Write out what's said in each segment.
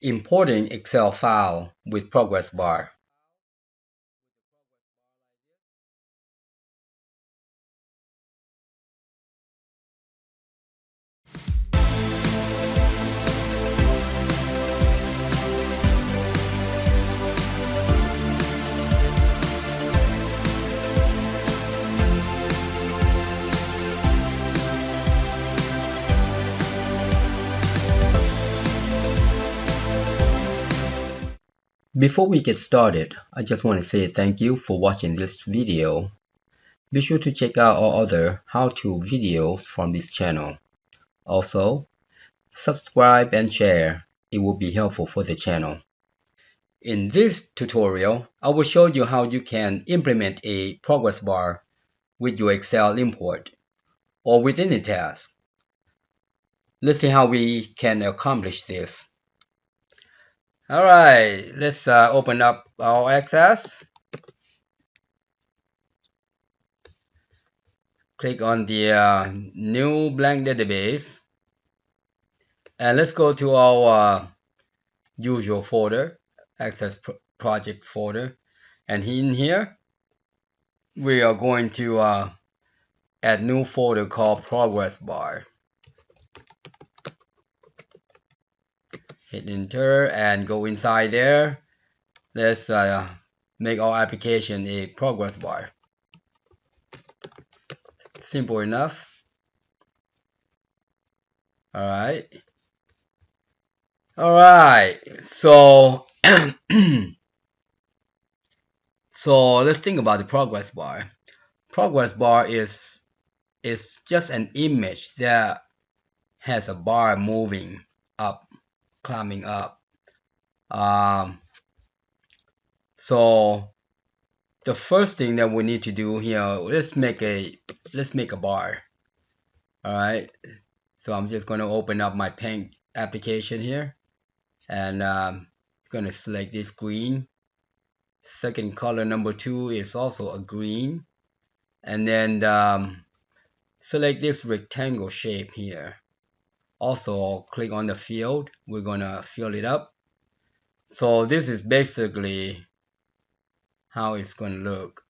Importing Excel file with ProgressBar. Before we get started, I just want to say thank you for watching this video. Be sure to check out our other how-to videos from this channel. Also, subscribe and share. It will be helpful for the channel. In this tutorial, I will show you how you can implement a progress bar with your Excel import or with any task. Let's see how we can accomplish this. Alright, let's open up our Access. Click on the new blank database. And let's go to our usual folder, Access Projects folder. And in here, we are going to add new folder called ProgressBar. Hit enter and go inside there. Let's make our application a progress bar. Simple enough. Alright. So so let's think about the progress bar. Progress bar is just an image that has a bar moving up, climbing up. So the first thing that we need to do here, let's make a bar. Alright, so I'm just going to open up my Paint application here, and going to select this green. Second color number 2 is also a green, and then select this rectangle shape here. Also click on the field. We're going to fill it up. So this is basically how it's going to look.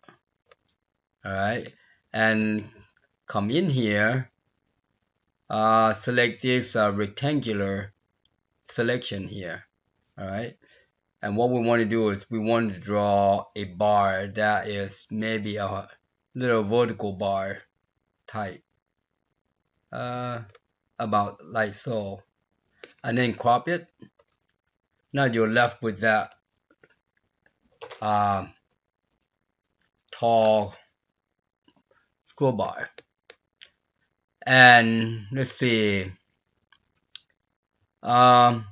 Alright, and come in here, select this rectangular selection here. Alright, and what we want to do is we want to draw a bar that is maybe a little vertical bar type, about like so, and then crop it. Now you're left with that tall scroll bar. And let's see, yeah,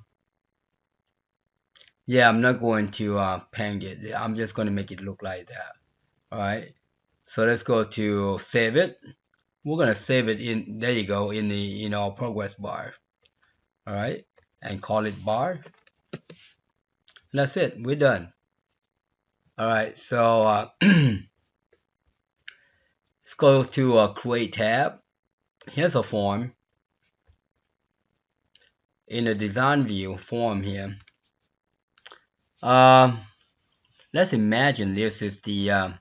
I'm not going to paint it. I'm just going to make it look like that. Alright, so let's go to save it. We're going to save it in, there you go, in our progress bar. Alright, and call it bar. That's it, we're done. Alright, so let's go to create tab. Here's a form. In the design view form here, let's imagine this is the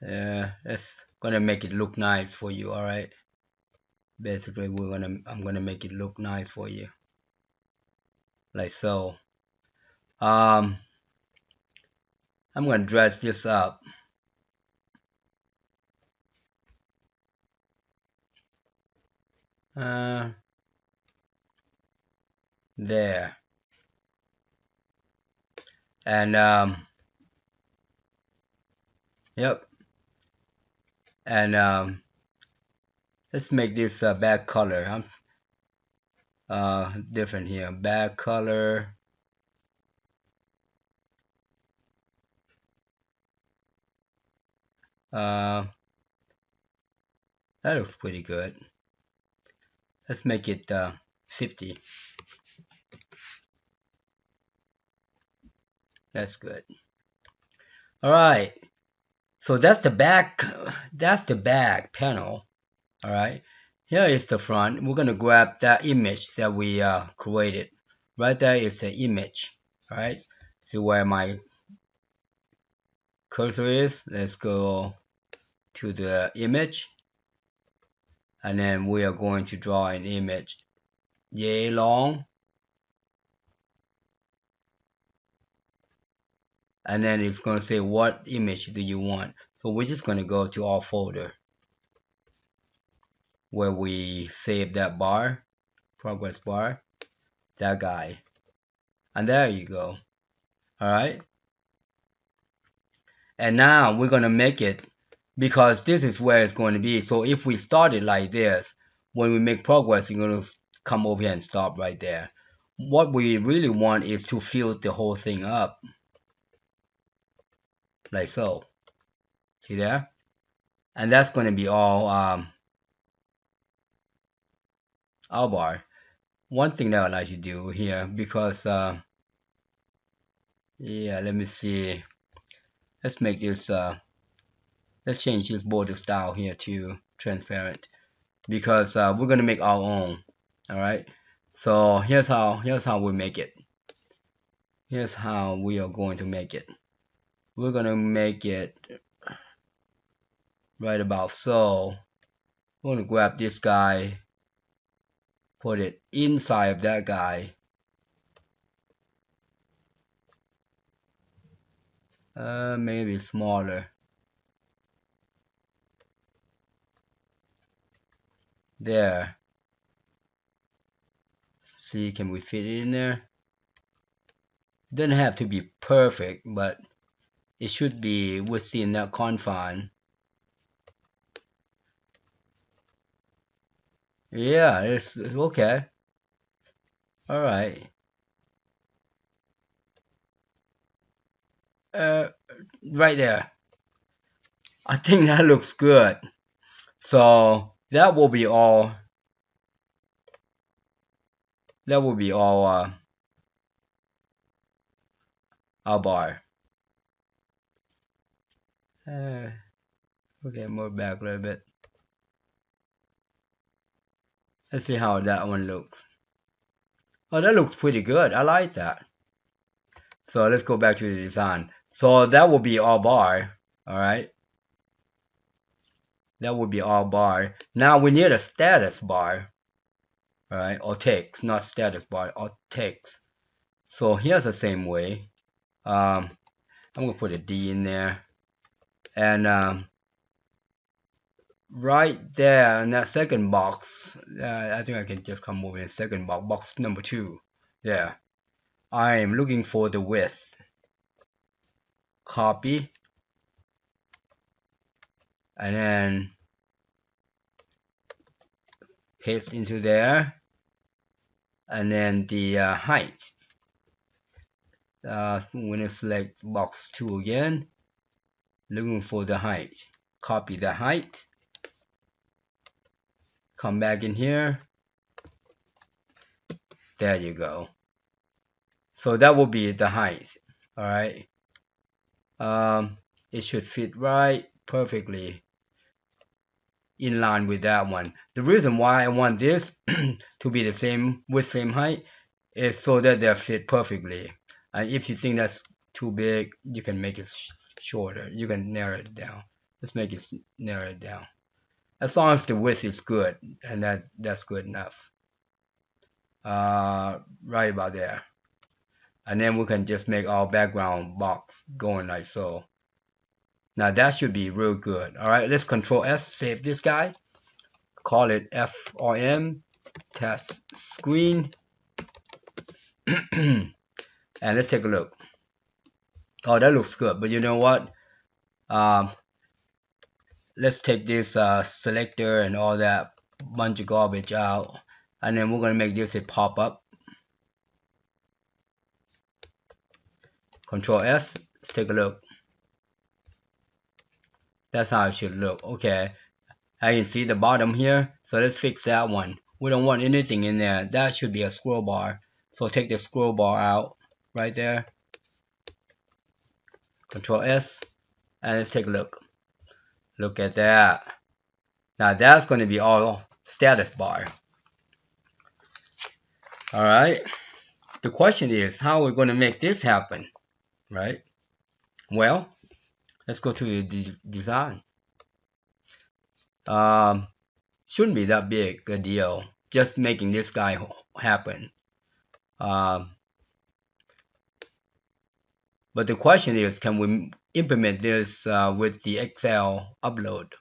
it's gonna make it look nice for you. All right, basically I'm gonna make it look nice for you, like so. I'm gonna dress this up. There, and yep, and let's make this back color different here. Back color, that looks pretty good. Let's make it 50. That's good. All right, so that's the back panel. All right, Here is the front. We're going to grab that image that we created. Right there is the image. Alright, see where my cursor is. Let's go to the image. And then we are going to draw an image yay long. And then it's going to say what image do you want. So we're just going to go to our folder where we save that bar, progress bar, that guy. And there you go. Alright. And now we're going to make it, because this is where it's going to be. So if we start it like this, when we make progress, you're going to come over here and stop right there. What we really want is to fill the whole thing up. Like so. See there? And that's going to be all our bar. One thing that I'd like to do here, because yeah, let me see. Let's make this let's change this border style here to transparent, because we're gonna make our own. Alright, so here's how we make it. Here's how we are going to make it. We're gonna make it right about so. We're gonna grab this guy, put it inside of that guy. Maybe smaller. There. See, can we fit it in there? It doesn't have to be perfect, but it should be within that confine. Yeah, it's okay. Alright. Right there. I think that looks good. So that will be all. That will be all our bar. Okay, more back a little bit. Let's see how that one looks. Oh, that looks pretty good. I like that. So let's go back to the design. So that will be our bar. Alright. That will be our bar. Now we need a status bar. Alright, or text, not status bar, or text. So here's the same way. I'm gonna put a D in there. And right there in that second box, I think I can just come over in second box, box number 2. There. I am looking for the width. Copy. And then paste into there. And then the height. I'm going to select box 2 again. Looking for the height. Copy the height. Come back in here. There you go. So that will be the height. Alright. It should fit right perfectly in line with that one. The reason why I want this to be the same with same height is so that they fit perfectly. And if you think that's too big, you can make it shorter. You can narrow it down. Let's make it narrow it down. As long as the width is good, and that's good enough. Right about there. And then we can just make our background box going like so. Now that should be real good. Alright, let's Control S, save this guy. Call it FRM test screen. And let's take a look. Oh, that looks good. But you know what? Let's take this selector and all that bunch of garbage out. And then we're going to make this a pop-up. Control S. Let's take a look. That's how it should look. Okay. I can see the bottom here. So let's fix that one. We don't want anything in there. That should be a scroll bar. So take the scroll bar out right there. Control S. And let's take a look. Look at that. Now that's going to be all status bar. All right. The question is, how are we going to make this happen, right? Well, let's go to the design. Shouldn't be that big a deal, just making this guy happen. But the question is, can we implement this with the Excel upload?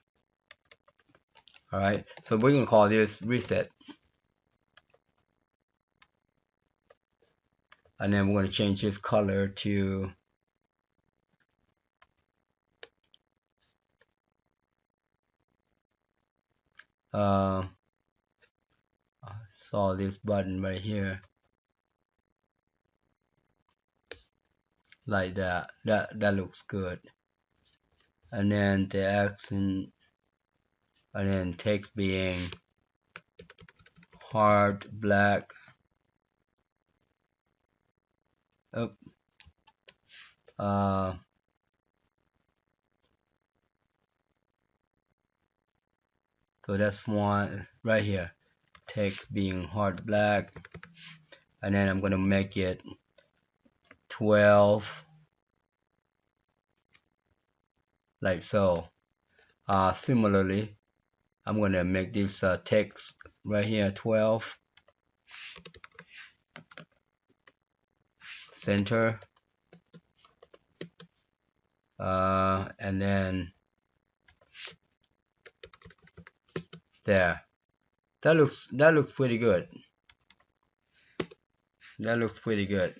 All right, so we're going to call this reset. And then we're going to change his color to I saw this button right here, like that. That looks good. And then the accent, and then text being hard black. Oh, so that's one right here. Text being hard black, and then I'm gonna make it 12, like so. Similarly, I'm gonna make this text right here 12, center, and then there. That looks pretty good. That looks pretty good.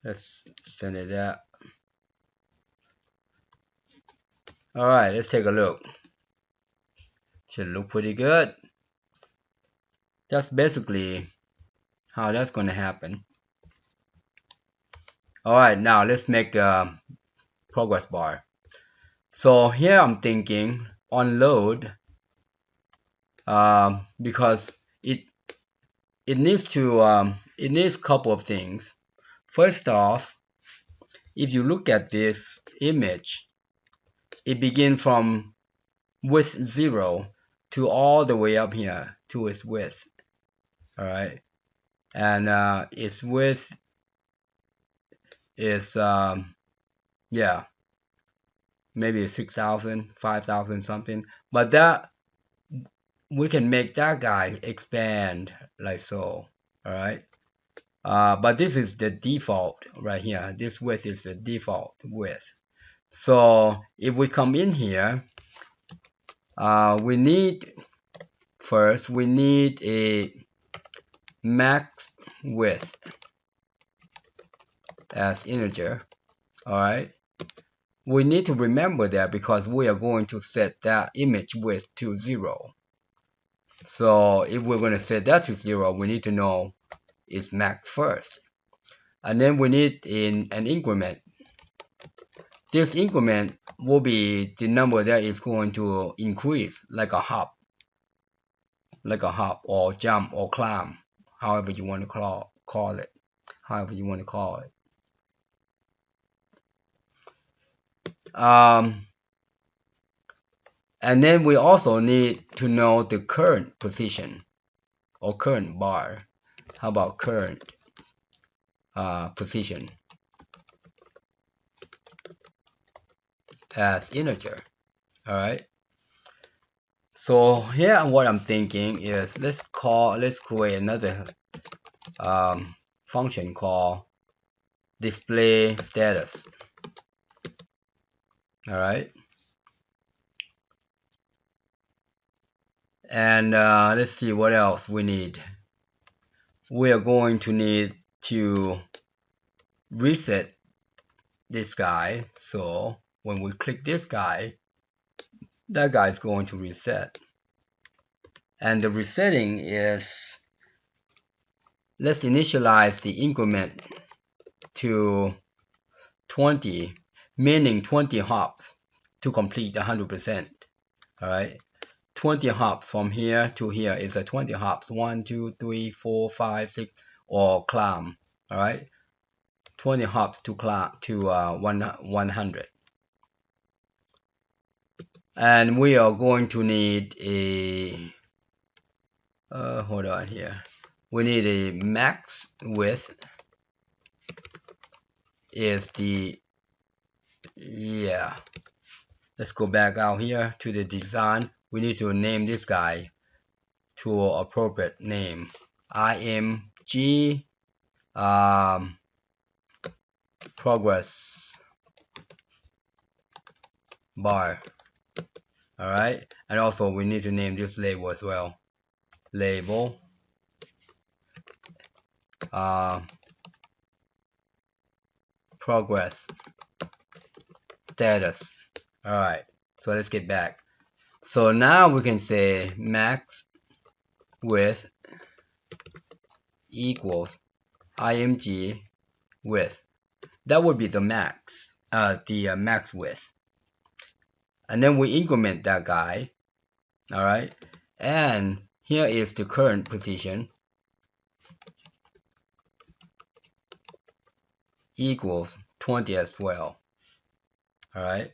Let's send it out. All right, let's take a look. Should look pretty good. That's basically how that's going to happen. All right, now let's make a progress bar. So here I'm thinking on load, because it needs a couple of things. First off, if you look at this image, it begins from width 0 to all the way up here to its width. All right, and its width is yeah, maybe 6,000, 5,000 something, but that we can make that guy expand like so. All right, but this is the default right here. This width is the default width. So if we come in here, we need a max width as integer. All right, we need to remember that because we are going to set that image width to 0. So if we're going to set that to 0, we need to know its max first, and then we need an increment. This increment will be the number that is going to increase, like a hop or jump or climb, however you want to call it. And then we also need to know the current position or current bar. How about current position as integer? All right. So here what I'm thinking is let's create another function called display status. All right. And let's see what else we need. We are going to need to reset this guy. So when we click this guy, that guy is going to reset. And the resetting is, let's initialize the increment to 20, meaning 20 hops to complete 100%. All right. 20 hops from here to here is a 20 hops. 1, 2, 3, 4, 5, 6, or climb. All right. 20 hops to climb to 100. And we are going to need a hold on here. We need a max width is the, yeah, let's go back out here to the design. We need to name this guy to an appropriate name. IMG progress bar. Alright, and also we need to name this label as well. Label progress status. Alright, so let's get back. So now we can say max width equals img width. That would be the max, max width. And then we increment that guy. Alright, and here is the current position equals 20 as well. Alright,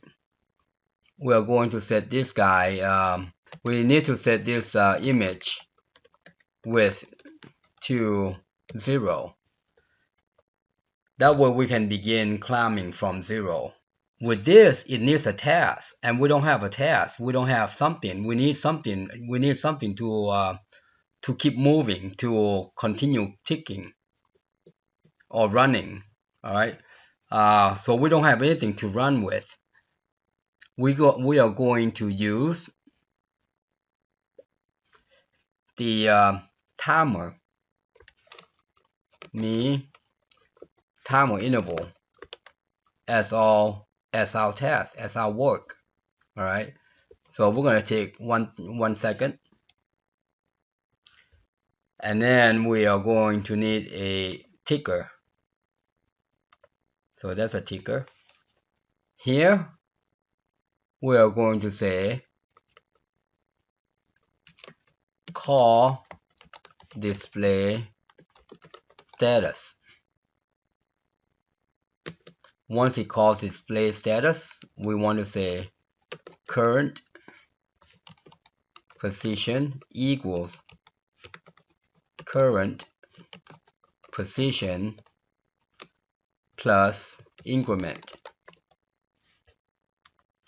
we are going to set this guy, we need to set this image width to 0. That way we can begin climbing from 0. With this, it needs a task, and we don't have a task. We don't have something. We need something. We need something to keep moving, to continue ticking or running. All right. So we don't have anything to run with. We are going to use the timer interval as our task, as our work. All right. So we're gonna take one second, and then we are going to need a ticker. So that's a ticker. Here we are going to say call display status. Once it calls display status, we want to say current position equals current position plus increment.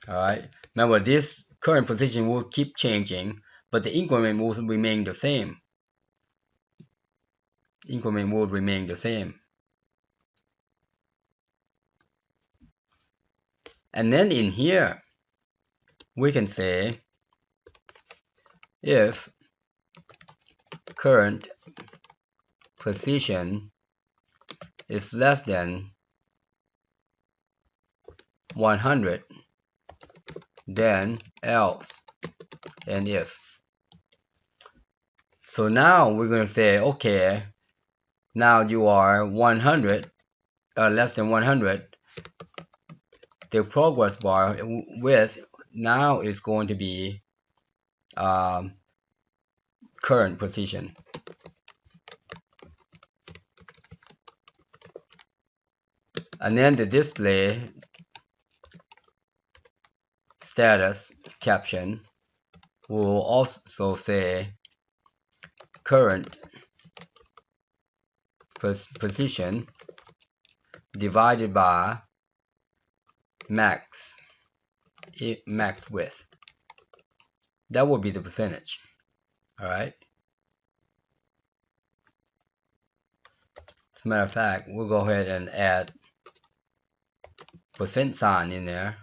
Alright, remember this current position will keep changing, but the increment will remain the same. Increment will remain the same. And then in here, we can say if current position is less than 100, then else, and if. So now we're going to say, okay, now you are 100, less than 100. The progress bar width now is going to be current position. And then the display status caption will also say current position divided by max width. That will be the percentage. Alright. As a matter of fact, we'll go ahead and add %sign in there.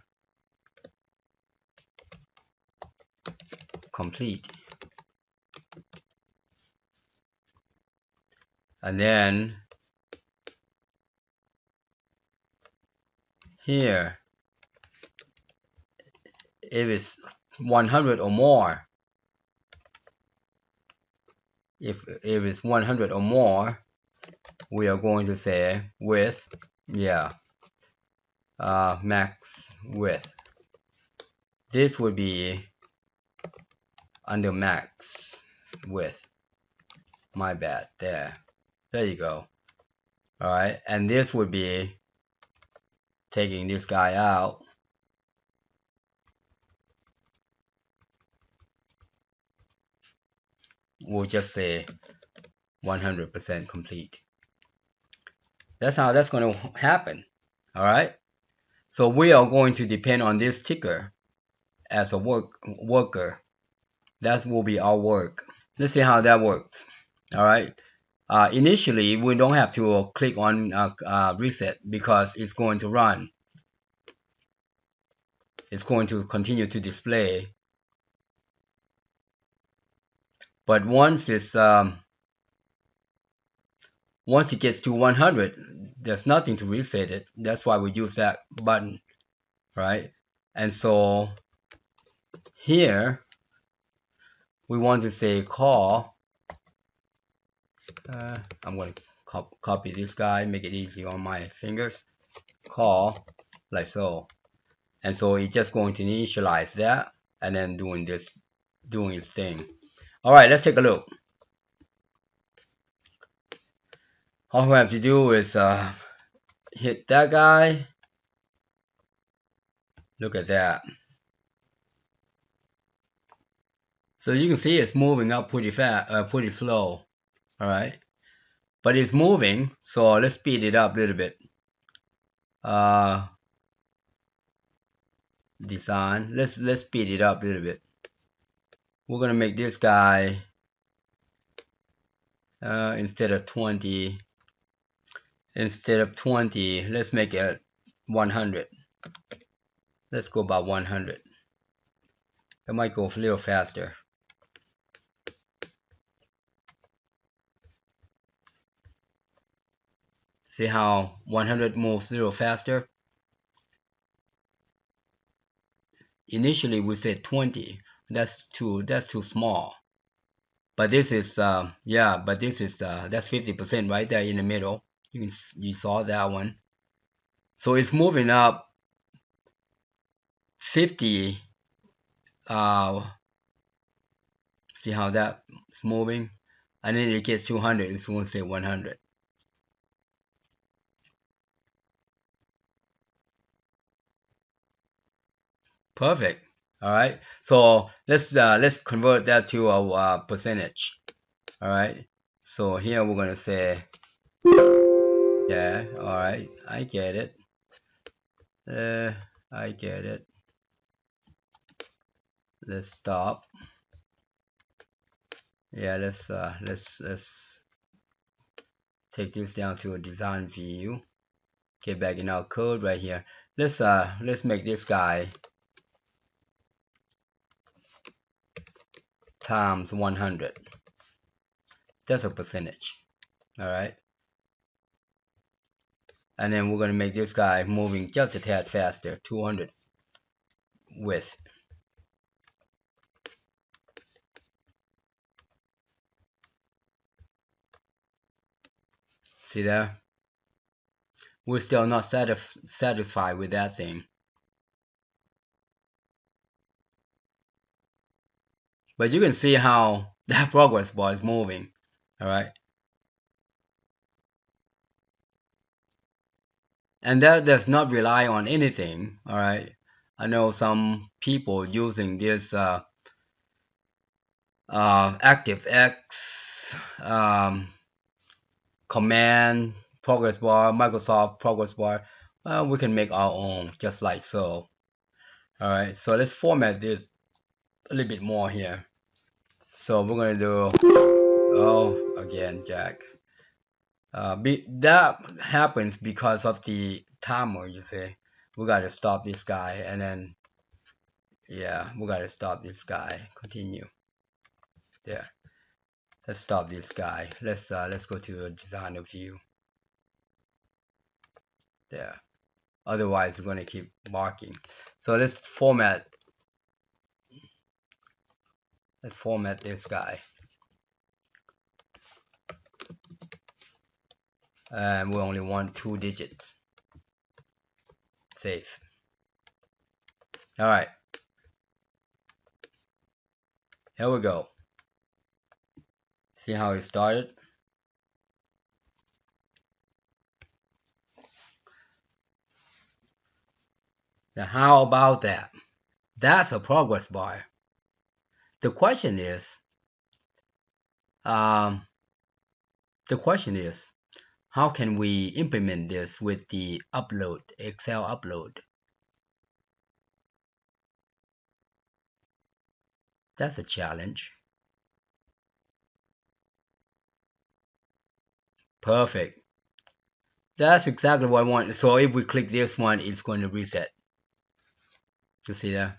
Complete. And then here, if it's 100 or more, if it's 100 or more, we are going to say width, max width. This would be under max width. My bad. There you go. Alright, and this would be taking this guy out we'll just say 100% complete. That's how that's going to happen. All right. So we are going to depend on this ticker as a worker. That will be our work. Let's see how that works. All right. Initially, we don't have to click on reset because it's going to run. It's going to continue to display. But once it gets to 100, there's nothing to reset it. That's why we use that button, right? And so here we want to say call. I'm going to copy this guy, make it easy on my fingers. Call like so, and so it's just going to initialize that and then doing its thing. All right, let's take a look. All we have to do is hit that guy. Look at that. So you can see it's moving up pretty fast, pretty slow. All right, but it's moving, so let's speed it up a little bit. Design. Let's speed it up a little bit. We're gonna make this guy instead of 20. Let's make it 100. Let's go about 100. It might go a little faster. See how 100 moves a little faster? Initially we said 20. That's too small. But this is that's 50% right there in the middle. You saw that one. So it's moving up 50. See how that's moving? And then it gets 200. It's going to say 100. Perfect. All right. So let's convert that to a percentage. All right. So here we're gonna say, yeah. All right. I get it. I get it. Let's stop. Yeah. Let's take this down to a design view. Get back in our code right here. Let's make this guy times 100. That's a percentage. All right. And then we're going to make this guy moving just a tad faster, 200 width. See there? We're still not satisfied with that thing. But you can see how that progress bar is moving. All right. And that does not rely on anything. All right. I know some people using this ActiveX command progress bar, Microsoft progress bar. We can make our own just like so. All right. So let's format this a little bit more here. So we're going to do, oh, again, Jack. That happens because of the timer, you see. We got to stop this guy, and then, yeah, we got to stop this guy. Continue. There. Let's stop this guy. Let's go to the designer view. There. Otherwise, we're going to keep barking. So let's format this guy. And we only want 2 digits. Save. All right. Here we go. See how it started? Now, how about that? That's a progress bar. The question is, Um, the question is, how can we implement this with the upload, Excel upload? That's a challenge. Perfect. That's exactly what I want. So if we click this one, it's going to reset. You see that?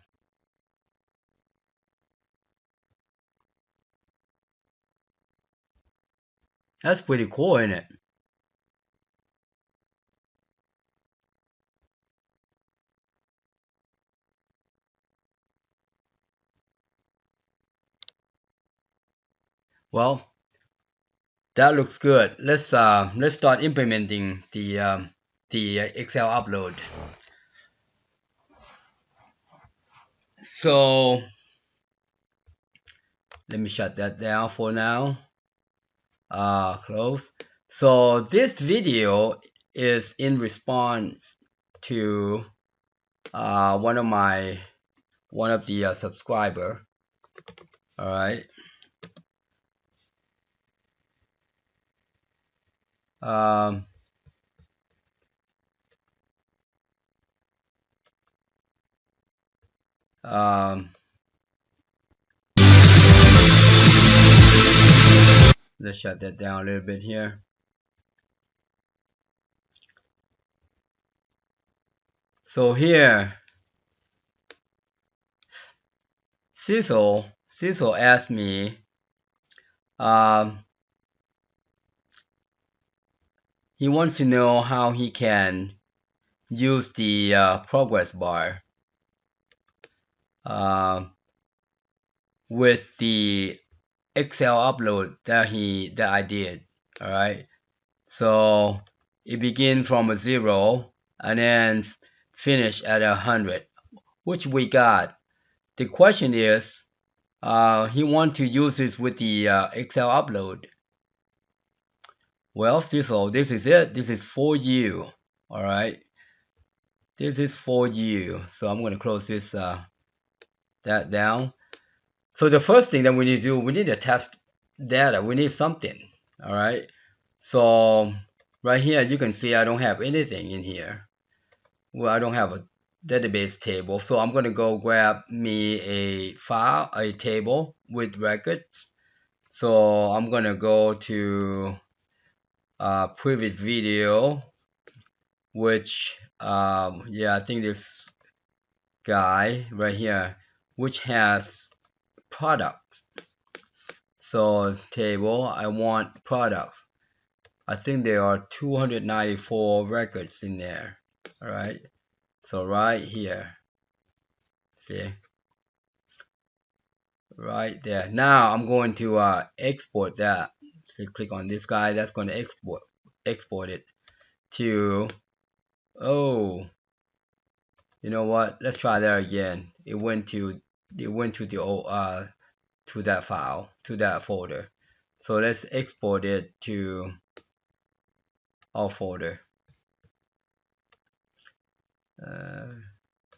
That's pretty cool, isn't it? Well, that looks good. Let's start implementing the Excel upload. So let me shut that down for now. Close. So this video is in response to one of the subscriber. All right. Um, um, let's shut that down a little bit here. So here, Cecil asked me, he wants to know how he can use the progress bar with the Excel upload that I did. All right. So it begins from a 0 and then finish at 100, which we got. The question is, he wants to use this with the Excel upload. Well, Cecil, this is it. This is for you. All right. This is for you. So I'm going to close this that down. So the first thing that we need to do, we need to test data. We need something. All right. So right here, you can see I don't have anything in here. Well, I don't have a database table. So I'm going to go grab me a file, a table with records. So I'm going to go to previous video, which, yeah, I think this guy right here, which has products. So table, I want products. I think there are 294 records in there. All right. So right here, see, right there. Now I'm going to export that. So click on this guy. That's going to export it to. Oh, you know what? Let's try that again. It went to the old to that file, to that folder. So let's export it to our folder.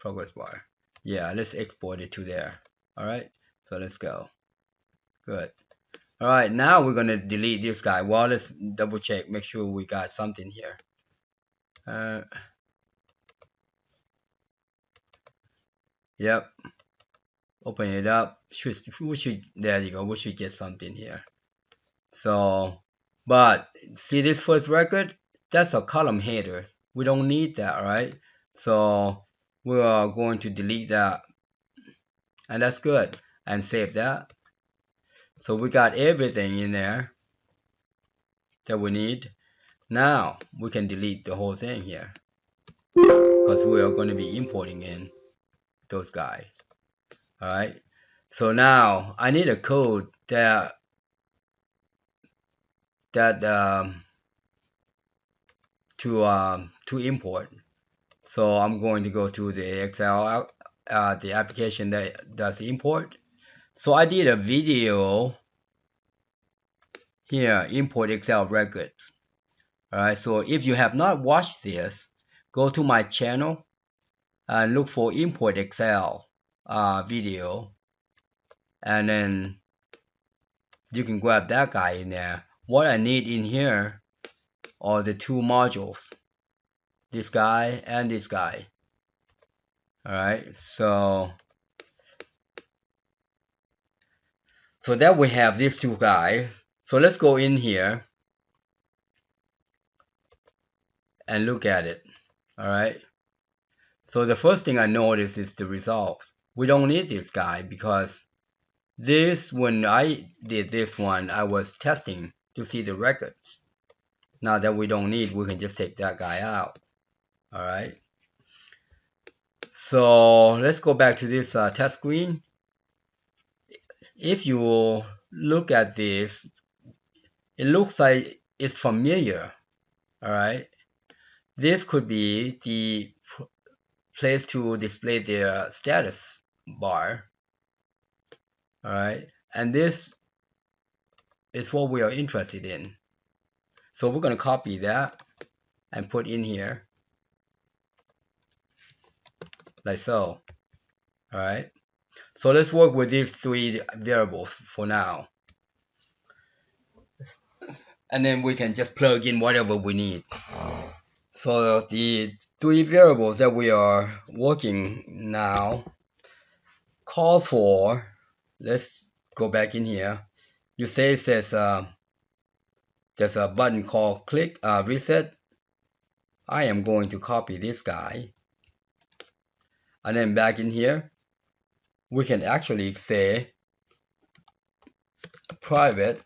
Progress bar. Yeah, let's export it to there. All right. So let's go. Good. All right. Now we're gonna delete this guy. Well, let's double check, make sure we got something here. Yep. Open it up. There you go. We should get something here. So, but see this first record? That's a column header. We don't need that, right? So we are going to delete that, and that's good. And save that. So we got everything in there that we need. Now we can delete the whole thing here because we are going to be importing in those guys. All right. So now I need a code that to import. So I'm going to go to the Excel, the application that does import. So I did a video here, import Excel records. All right. So if you have not watched this, go to my channel and look for import Excel video, and then you can grab that guy in there. What I need in here are the two modules, this guy and this guy. Alright, so that we have these two guys. So let's go in here and look at it. Alright, so the first thing I notice is the results. We don't need this guy because this, when I did this one, I was testing to see the records. Now that we don't need, we can just take that guy out. Alright, so let's go back to this test screen. If you look at this, it looks like it's familiar. Alright, this could be the place to display the status bar. Alright, and this is what we are interested in. So we're going to copy that and put in here, like so. Alright, so let's work with these three variables for now. And then we can just plug in whatever we need. So the three variables that we are working now calls for, let's go back in here. You say it says there's a button called click reset. I am going to copy this guy, and then back in here we can actually say private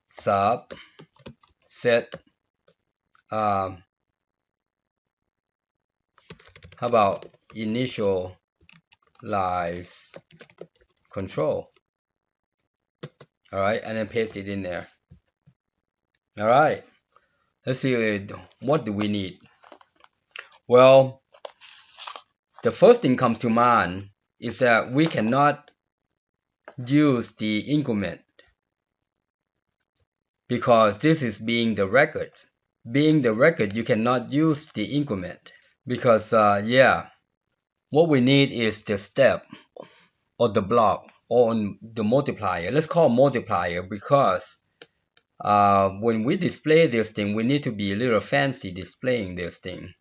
sub set how about initialize control. Alright, and then paste it in there. Alright, let's see, what do we need? Well, the first thing comes to mind is that we cannot use the increment because this is being the record. Being the record, you cannot use the increment because what we need is the step or the block or the multiplier. Let's call multiplier because when we display this thing, we need to be a little fancy displaying this thing.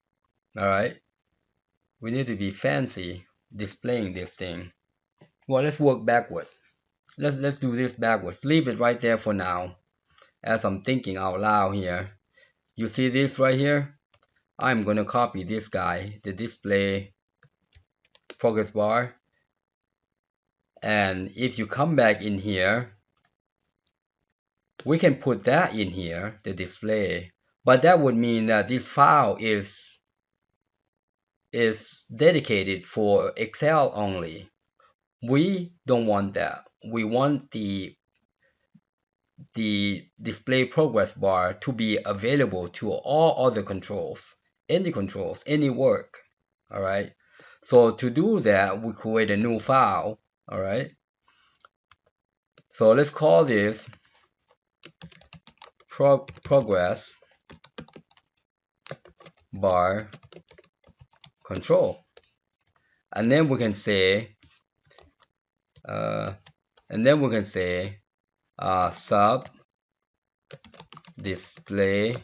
Alright, we need to be fancy displaying this thing. Well, let's work backwards. Let's do this backwards. Leave it right there for now as I'm thinking out loud here. You see this right here? I'm gonna copy this guy, the display progress bar, and if you come back in here, we can put that in here, the display, but that would mean that this file is dedicated for Excel only. We don't want that. We want the display progress bar to be available to all other controls, any work. Alright, so to do that, we create a new file. Alright, so let's call this progress bar control, and then we can say sub display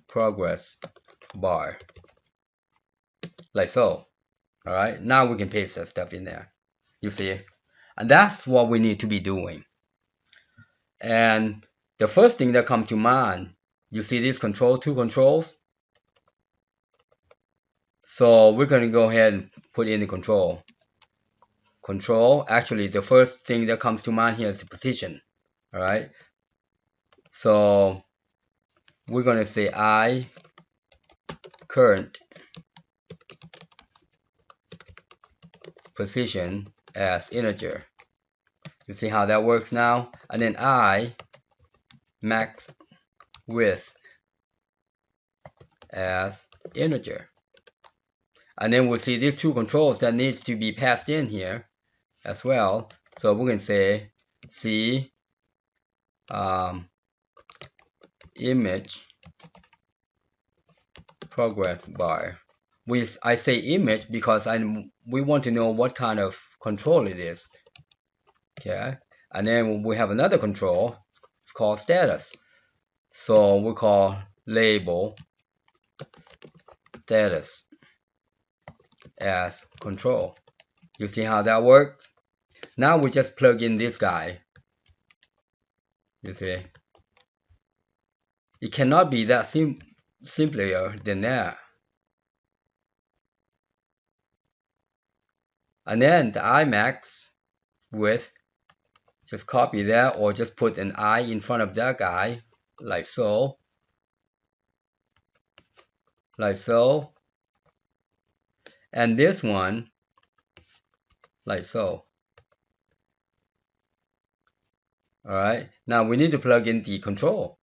progress bar, like so. Alright, now we can paste that stuff in there, you see, and that's what we need to be doing. And the first thing that comes to mind, you see these two controls. So we're going to go ahead and put in the control. Actually, the first thing that comes to mind here is the position. Alright, so we're going to say I current position as integer. You see how that works now? And then I max width as integer. And then we'll see these two controls that needs to be passed in here as well. So we can say C image progress bar. I say image because we want to know what kind of control it is. Okay, and then we have another control. It's called status. So we call label status as control. You see how that works? Now we just plug in this guy. You see, it cannot be that simpler than that. And then the Imax width, just copy that or just put an I in front of that guy, like so. Like so. And this one, like so. Alright, now we need to plug in the control.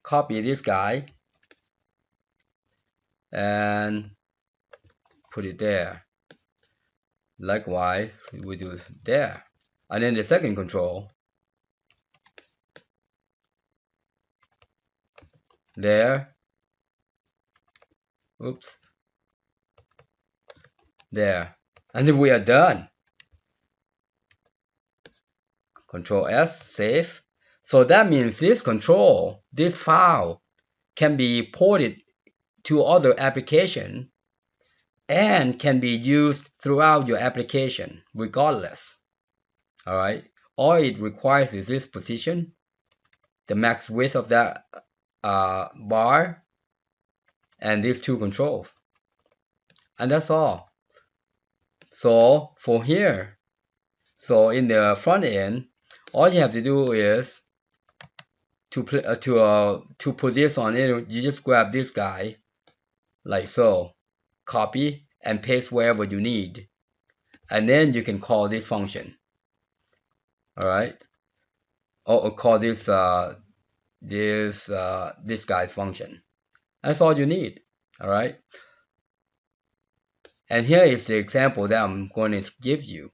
Copy this guy and put it there. Likewise, we do there. And then the second control, there, oops, there. And then we are done. Control S, save. So that means this control, this file, can be ported to other application and can be used throughout your application regardless. Alright, all it requires is this position, the max width of that bar, and these two controls, and that's all. So for here, so in the front end, all you have to do is to put this on it. You just grab this guy like so, copy and paste wherever you need, and then you can call this function. All right, or call this this guy's function. That's all you need. All right, and here is the example that I'm going to give you.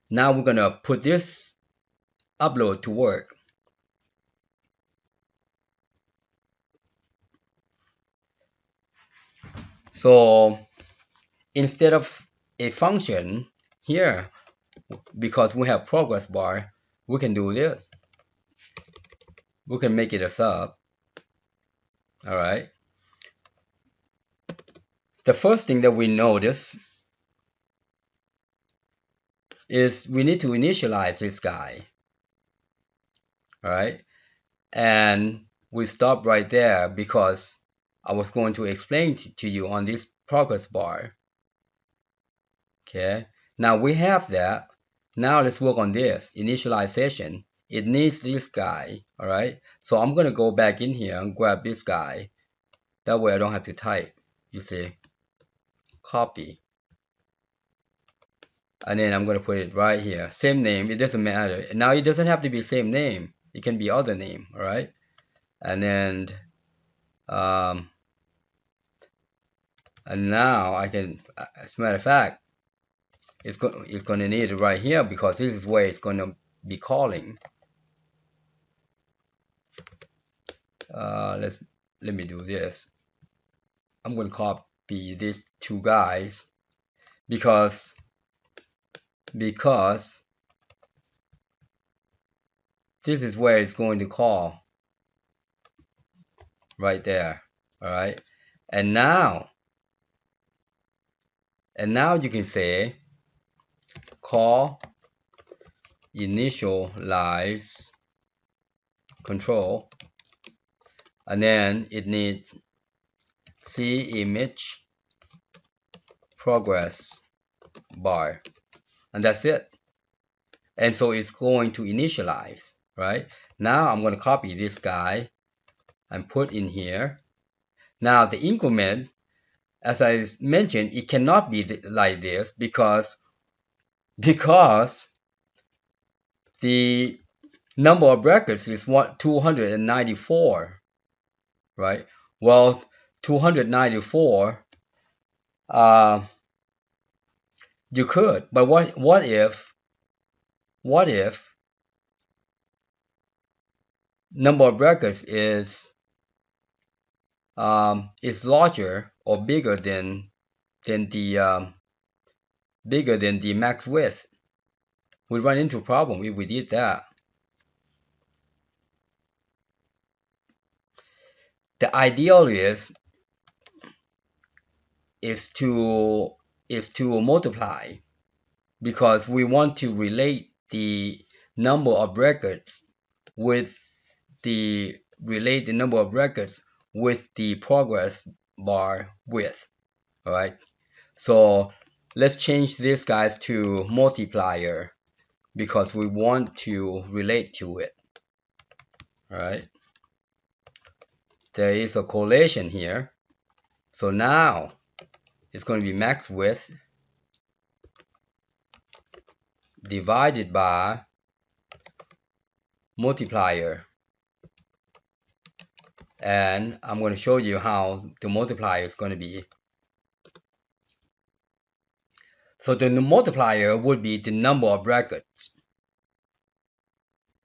Now we're going to put this upload to work. So instead of a function here, because we have ProgressBar, we can do this. We can make it a sub. All right. The first thing that we notice is we need to initialize this guy. All right. And we stop right there because I was going to explain to you on this ProgressBar. Okay. Now we have that. Now let's work on this initialization. It needs this guy. All right. So I'm going to go back in here and grab this guy. That way I don't have to type. You see. Copy. And then I'm going to put it right here. Same name. It doesn't matter. Now it doesn't have to be same name. It can be other name. All right. And then and now I can, as a matter of fact, it's going to need it right here because this is where it's going to be calling. Let me do this. I'm going to copy these two guys because this is where it's going to call right there. All right, and now you can say call initialize control, and then it needs C image progress bar, and that's it. And so it's going to initialize. Right now I'm going to copy this guy and put in here. Now the increment, as I mentioned, it cannot be like this because the number of records is 294, right? Well, 294, you could, but what if number of records is is larger or bigger than the max width. We run into a problem if we did that. The ideal is to multiply, because we want to relate the number of records with the number of records with the progress bar width. All right, so let's change this guys to multiplier, because we want to relate to it. All right, there is a correlation here, so now it's going to be max width divided by multiplier, and I'm going to show you how the multiplier is going to be. So the multiplier would be the number of records.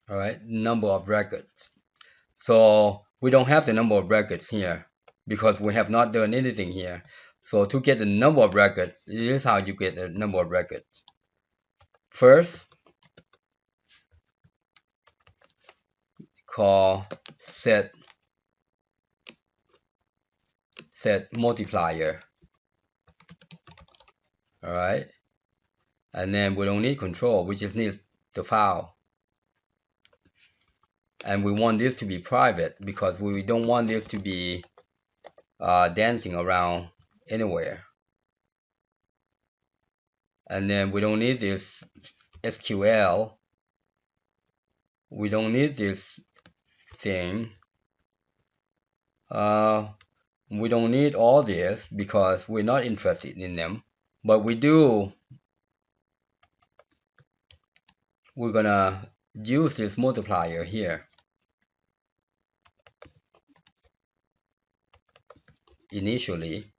All right, number of records. So we don't have the number of records here because we have not done anything here. So to get the number of records, this is how you get the number of records. First, call set multiplier. All right, and then we don't need control, we just need the file, and we want this to be private because we don't want this to be dancing around anywhere. And then we don't need this SQL, we don't need this thing, we don't need all this because we're not interested in them, but we're gonna use this multiplier here initially.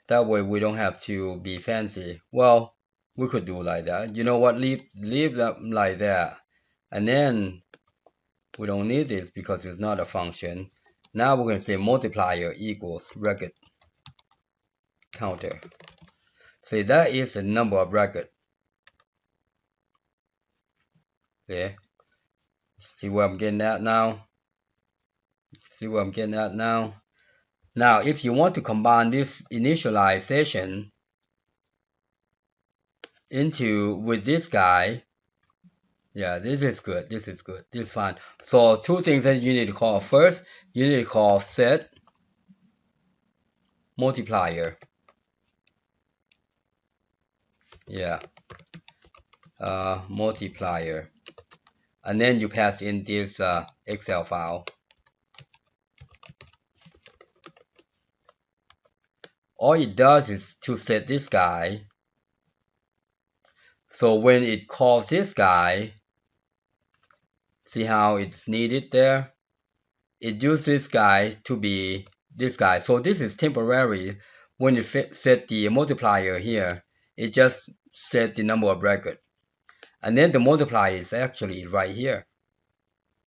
That way we don't have to be fancy. Well, we could do like that. You know what, leave that like that. And then we don't need this because it's not a function. Now we're going to say multiplier equals record counter. Say that is the number of records. Okay. See where I'm getting at now? See where I'm getting at now? Now, if you want to combine this initialization with this guy, yeah, this is good. This is good. This is fine. So two things that you need to call. First, you need to call set multiplier. Yeah, multiplier, and then you pass in this Excel file. All it does is to set this guy. So when it calls this guy, see how it's needed there? It uses this guy to be this guy. So this is temporary. When you set the multiplier here, it just set the number of records. And then the multiplier is actually right here.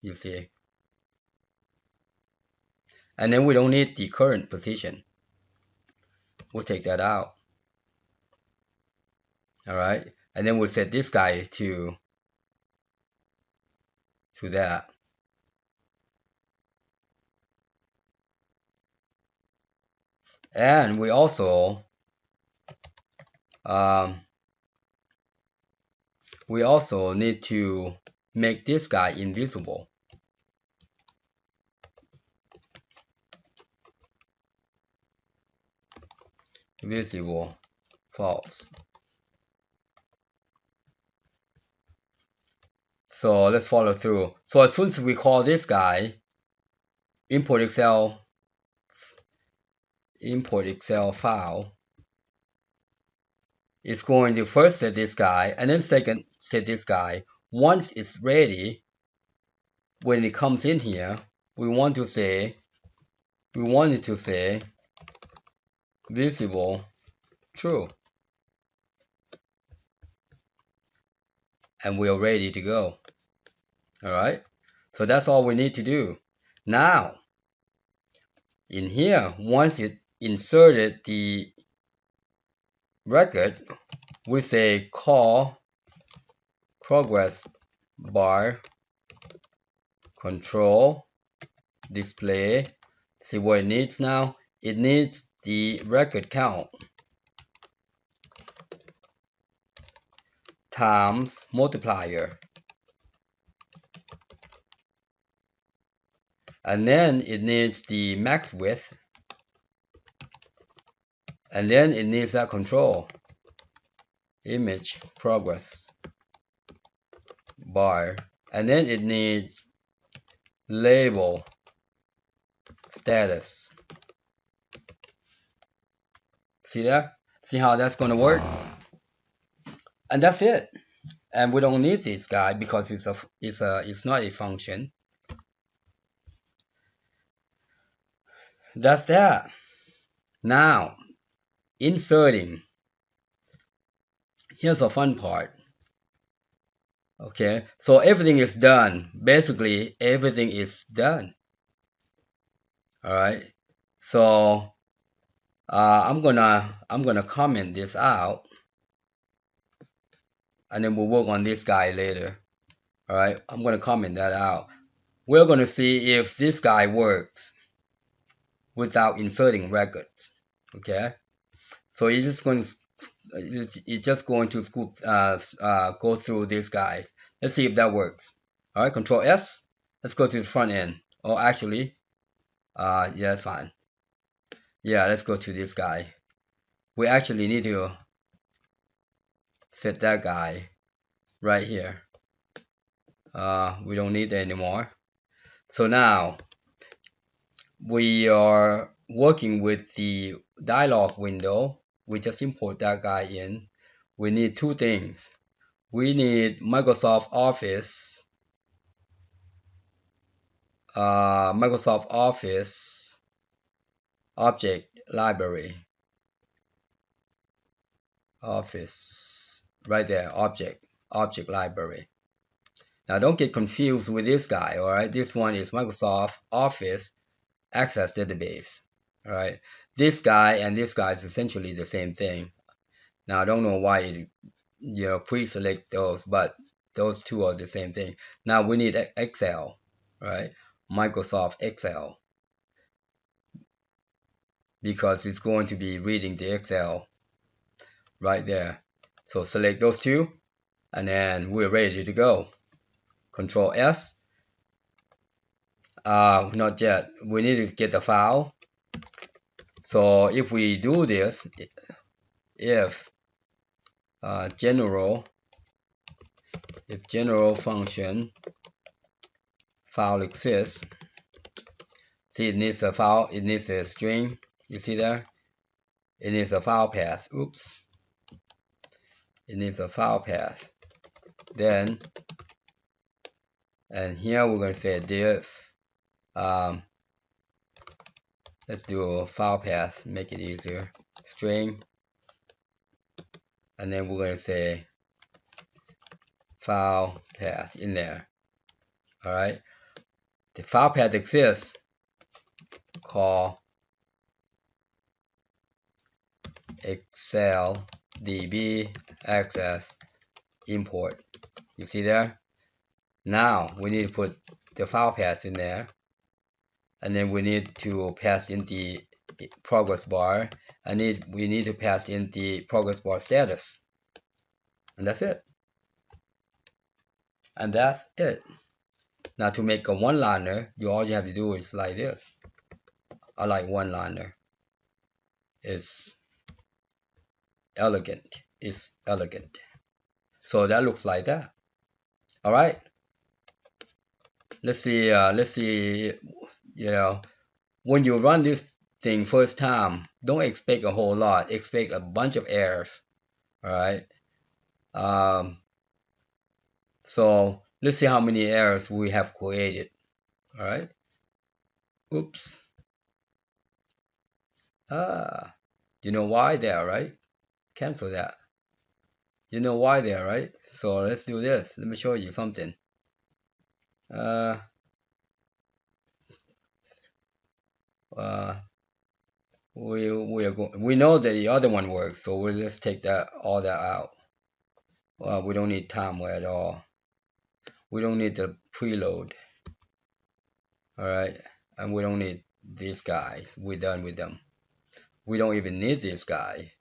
You see. And then we don't need the current position. We'll take that out. All right. And then we'll set this guy to that. And we also need to make this guy invisible. Visible false. So let's follow through. So as soon as we call this guy, import Excel file, it's going to first set this guy and then second set this guy. Once it's ready, when it comes in here, we want it to say visible true, and we are ready to go. All right, so that's all we need to do. Now in here, once it inserted the record, we say call progress bar control display. See what it needs now? It needs the record count times multiplier. And then it needs the max width. And then it needs that control image progress bar. And then it needs label status. See that? See how that's going to work? And that's it. And we don't need this guy because it's not a function. That's that. Now, inserting. Here's the fun part. Okay, so everything is done. Basically, everything is done. All right. So I'm gonna comment this out, and then we'll work on this guy later. All right. I'm gonna comment that out. We're gonna see if this guy works without inserting records. Okay. So it's just going to scoop, go through these guys. Let's see if that works. All right, Control S. Let's go to the front end. Oh, actually, yeah, that's fine. Yeah, let's go to this guy. We actually need to set that guy right here. We don't need it anymore. So now we are working with the dialog window. We just import that guy in. We need two things. We need Microsoft Office object library. Office right there, object library. Now don't get confused with this guy. All right, this one is Microsoft Office Access Database. All right, this guy and this guy is essentially the same thing. Now I don't know why it pre-select those, but those two are the same thing. Now we need Excel, right? Microsoft Excel, because it's going to be reading the Excel right there. So select those two, and then we're ready to go. Control S. Not yet. We need to get the file. So if we do this, if general function file exists, see, it needs a file, it needs a string. You see there? It needs a file path. Oops. It needs a file path. Then, and here we're going to say div. Let's do a file path, make it easier. String. And then we're going to say file path in there. All right. The file path exists. Call Excel DB access import. You see there? Now we need to put the file path in there, and then we need to pass in the progress bar. We need to pass in the progress bar status, and that's it. And that's it. Now to make a one-liner, all you have to do is like this. I like one-liner. It's elegant. It's elegant. So that looks like that. All right. Let's see. When you run this thing first time, don't expect a whole lot. Expect a bunch of errors. All right. So let's see how many errors we have created. All right. Oops. You know why there, right? Cancel that. You know why there, right? So let's do this. Let me show you something. we know that the other one works, so we'll just take all that out. We don't need timer at all. We don't need the preload. All right, and we don't need these guys. We're done with them. We don't even need this guy.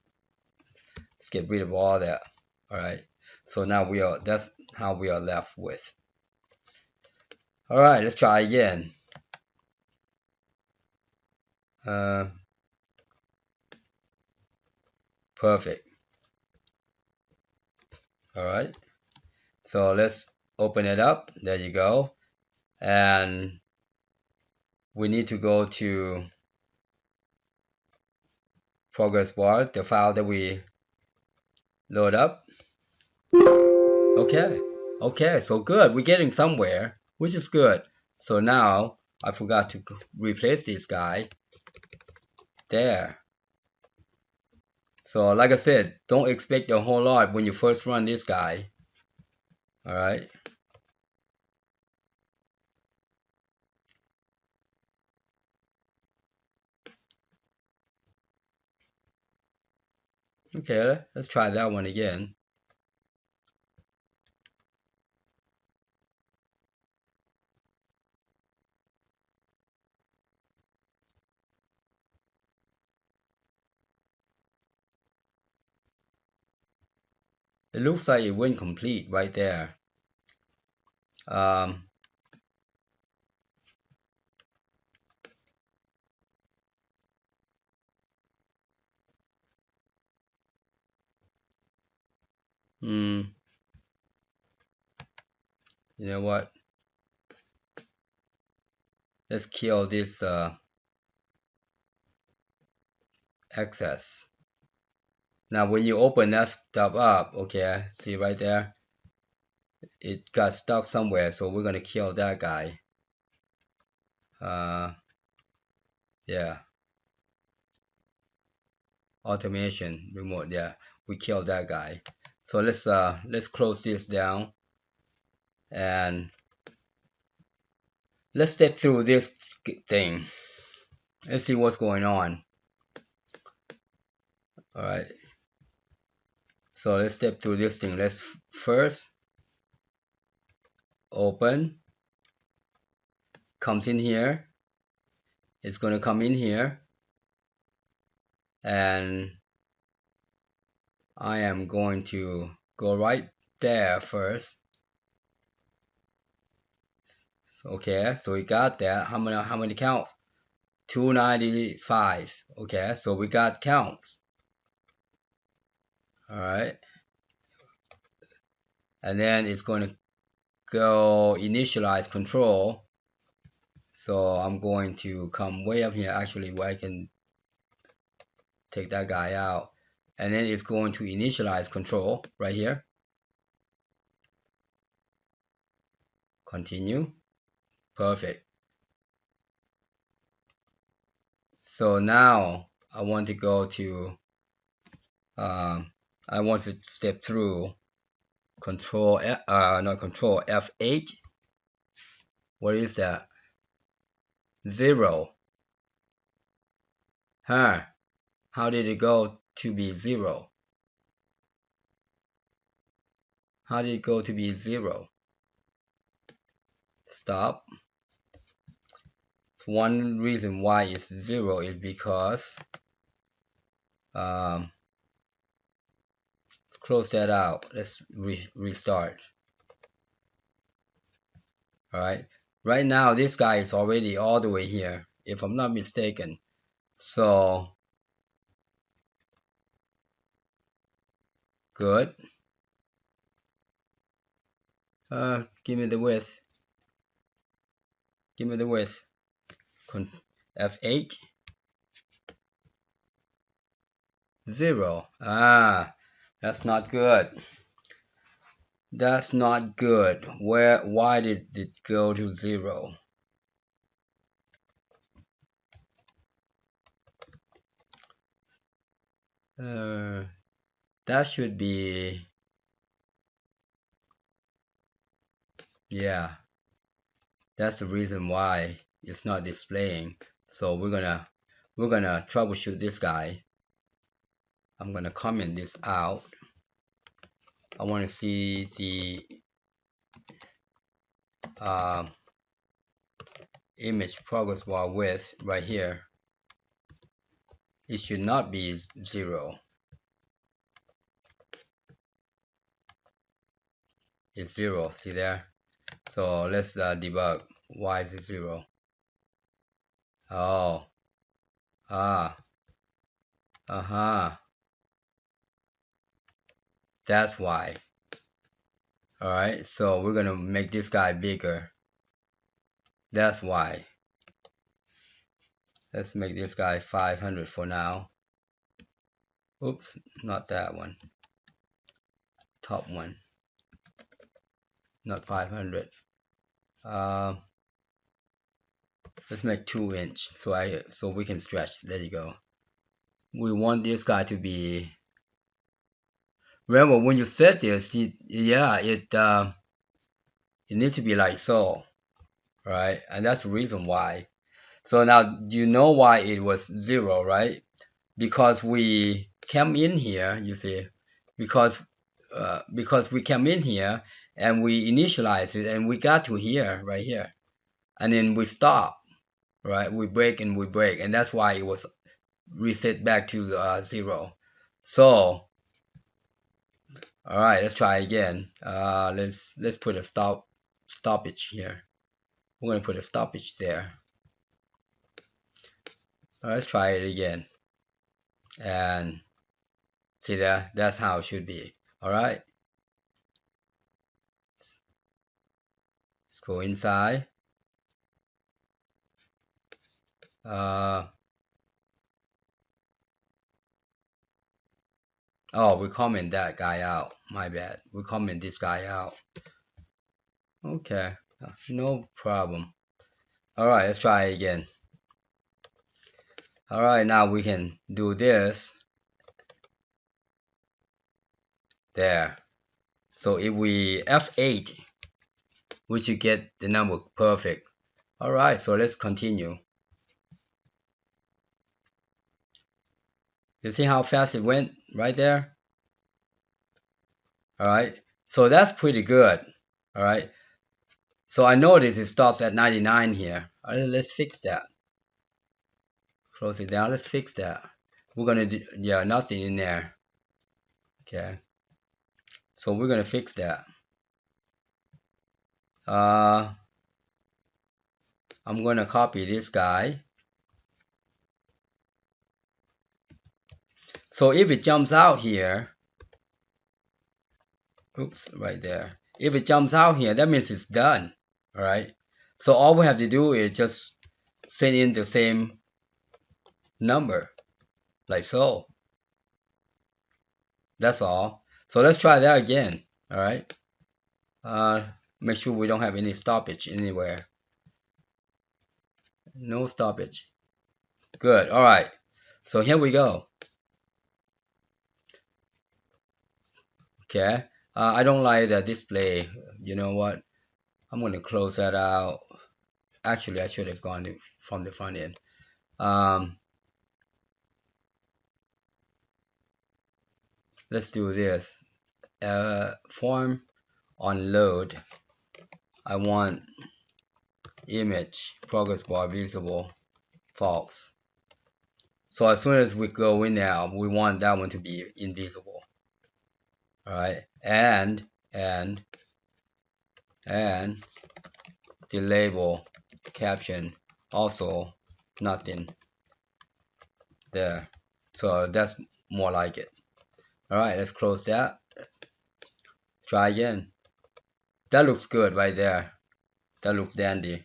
Let's get rid of all that. All right, so now that's how we are left with. All right, let's try again. Perfect. All right, so let's open it up. There you go. And we need to go to ProgressBar, the file that we load up. Okay, so good. We're getting somewhere, which is good. So now I forgot to replace this guy there. So like I said, don't expect a whole lot when you first run this guy. All right. Okay, let's try that one again. It looks like it went complete right there. You know what? Let's kill this excess. Now when you open that stuff up, okay, see right there, it got stuck somewhere, so we're gonna kill that guy. Yeah, automation remote. Yeah, we killed that guy. So let's close this down and let's step through this thing. Let's see what's going on. All right. So let's step through this thing. Let's first open. Comes in here. It's gonna come in here, and I am going to go right there first. Okay, so we got that. How many counts? 295. Okay, so we got counts. All right, and then it's going to go initialize control. So I'm going to come way up here, actually, where I can take that guy out, and then it's going to initialize control right here. Continue. Perfect. So now I want to go to I want to step through control not control F8. What is that? 0. Huh? How did it go to be 0? How did it go to be 0? Stop. One reason why it's 0 is because let's close that out. Let's restart. Alright. Right now this guy is already all the way here, if I'm not mistaken. So good. Give me the width. Give me the width. F8. 0. That's not good. That's not good. Why did it go to 0? That should be, yeah, that's the reason why it's not displaying. So we're gonna troubleshoot this guy. I'm gonna comment this out. I want to see the image progress bar width right here. It should not be 0. It's 0. See there? So let's debug. Why is it 0? Oh, that's why. Alright, so we're gonna make this guy bigger. That's why. Let's make this guy 500 for now. Oops, not that one. Top one. Not 500. Let's make 2 inch so we can stretch. There you go. We want this guy to be. Remember when you set this, it needs to be like so, right? And that's the reason why. So now you know why it was 0, right? Because we came in here, you see, because we came in here and we initialized it and we got to here, right here, and then we stop, right? We break and we break, and that's why it was reset back to 0. So all right, let's try again. Let's put a stoppage here. We're gonna put a stoppage there. All right, let's try it again, and see that that's how it should be. All right, let's go inside. Oh, we comment that guy out. My bad. We comment this guy out. Okay, no problem. All right, let's try it again. All right, now we can do this. There. So if we F8, we should get the number perfect. All right, so let's continue. You see how fast it went right there? All right, so that's pretty good. All right, so I noticed it stops at 99 here. All right, let's fix that. Close it down. Let's fix that. We're gonna do, yeah, nothing in there. Okay, so we're gonna fix that. I'm gonna copy this guy. So if it jumps out here, oops, right there. If it jumps out here, that means it's done. All right. So all we have to do is just send in the same number, like so. That's all. So let's try that again. All right. Make sure we don't have any stoppage anywhere. No stoppage. Good. All right. So here we go. Okay. I don't like the display. You know what? I'm gonna close that out. Actually, I should have gone from the front end. Let's do this. Form on load. I want image progress bar visible false. So as soon as we go in there, we want that one to be invisible. All right, and the label caption also nothing there. So that's more like it. All right, let's close that. Try again. That looks good right there. That looks dandy.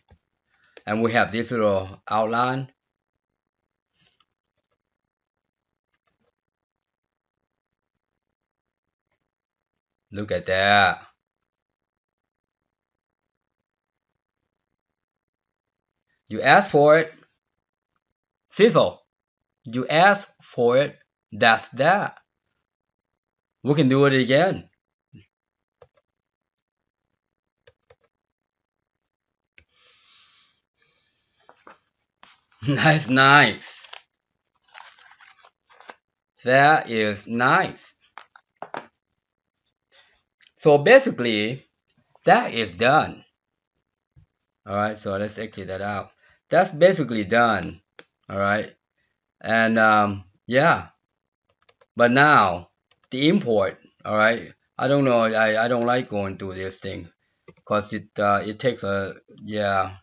And we have this little outline. Look at that. You asked for it. Cecil, you asked for it. That's that. We can do it again. That's nice. That is nice. So basically, that is done. All right, so let's exit that out. That's basically done. All right, and yeah, but now the import. All right, I don't know. I don't like going through this thing because it takes a yeah,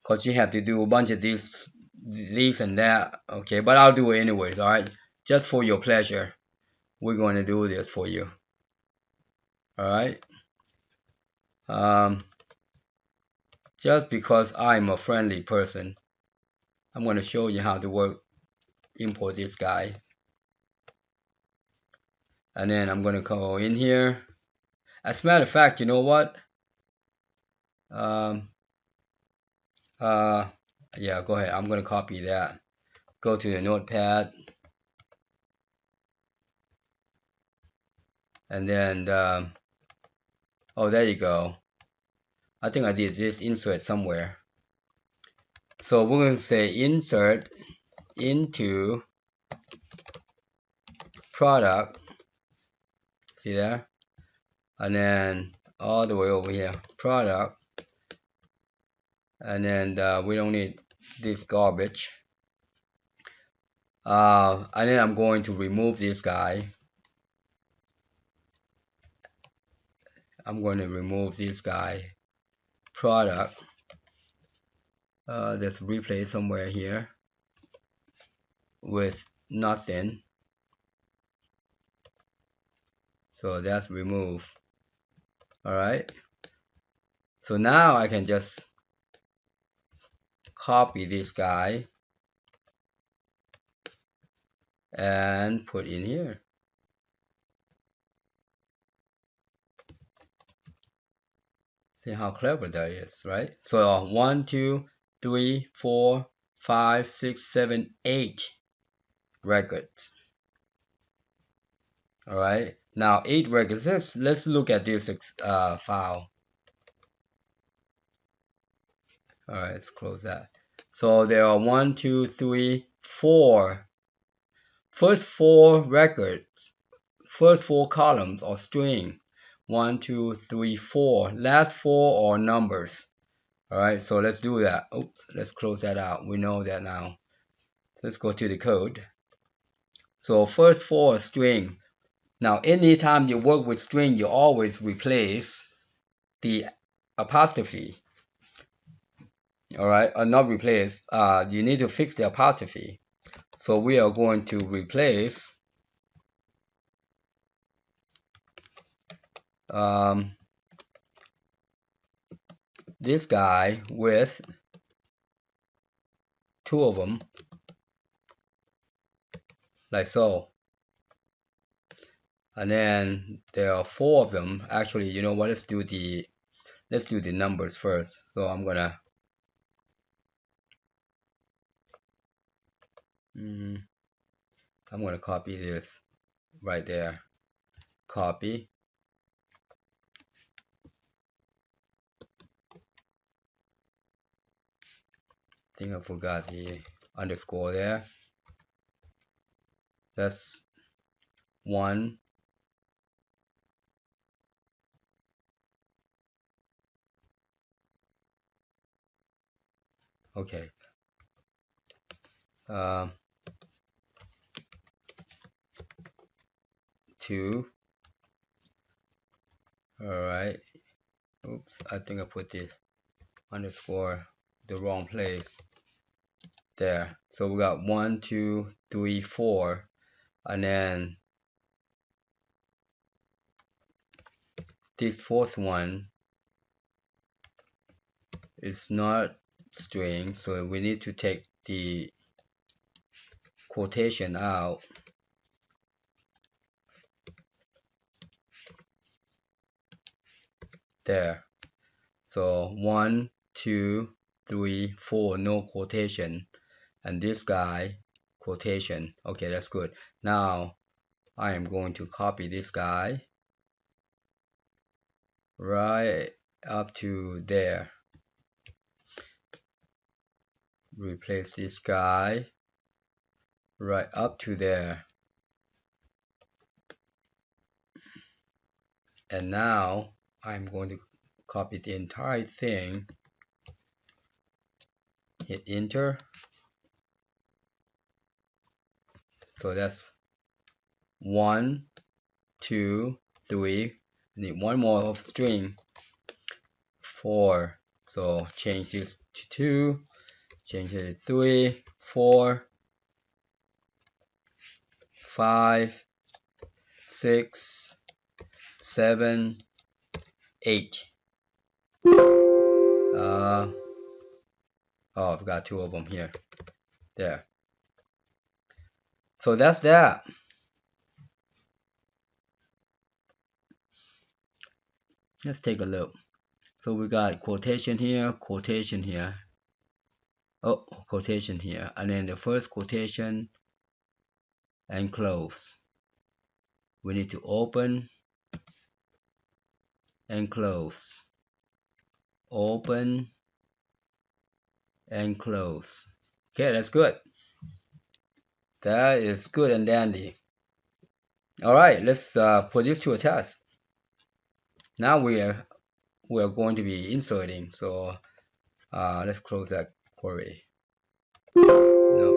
because you have to do a bunch of these and that. Okay, but I'll do it anyways. All right, just for your pleasure, we're going to do this for you. All right. Um, just because I'm a friendly person, I'm going to show you how to import this guy. And then I'm going to go in here. As a matter of fact, you know what? Um, uh, yeah, go ahead. I'm going to copy that. Go to the notepad. And then, oh, there you go. I think I did this insert somewhere. So we're going to say insert into product. See there? And then all the way over here, product. And then we don't need this garbage. And then I'm going to remove this guy. I'm going to remove this guy. Product. Let's replace somewhere here with nothing. So that's remove. Alright. So now I can just copy this guy and put in here. See how clever that is, right? So 1, 2, 3, 4, 5, 6, 7, 8 records. Alright. Now 8 records. Let's look at this file. Alright, let's close that. So there are 1, 2, 3, 4. First 4 records. First 4 columns are string. 1, 2, 3, 4. Last 4 are numbers. Alright, so let's do that. Oops, let's close that out. We know that now. Let's go to the code. So first 4 are string. Now anytime you work with string, you always replace the apostrophe. Alright, not replace. You need to fix the apostrophe. So we are going to replace this guy with 2 of them, like so. And then there are 4 of them. Actually, you know what? Let's do the numbers first. So I'm gonna copy this right there. Copy. I think I forgot the underscore there. That's 1. Okay. 2. Alright. Oops, I think I put the underscore the wrong place. There. So we got 1, 2, 3, 4. And then this 4th one is not string, so we need to take the quotation out. There. So 1, 2, 3, 4, no quotation. And this guy, quotation. Okay, that's good. Now I am going to copy this guy right up to there. replace this guy right up to there. And now I'm going to copy the entire thing, hit enter. So that's 1, 2, 3. Need one more of string, 4. So change this to 2, change it to 3, 4, 5, 6, 7, 8. Oh, I've got 2 of them here. There. So that's that. Let's take a look. So we got quotation here, quotation here. Oh, quotation here. And then the first quotation and close. We need to open and close. Open and close. Okay, that's good. That is good and dandy. Alright, let's put this to a test. Now we are going to be inserting. So let's close that query. No.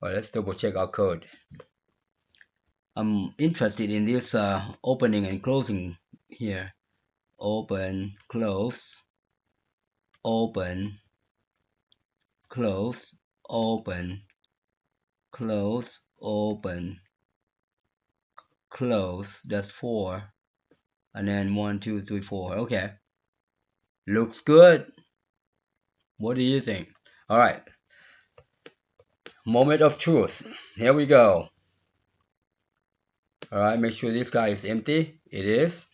Alright, let's double check our code. I'm interested in this opening and closing here. Open, close, open, close, open, close, open, close. That's 4. And then 1, 2, 3, 4. Okay. Looks good. What do you think? Alright. Moment of truth. Here we go. Alright, make sure this guy is empty. It is.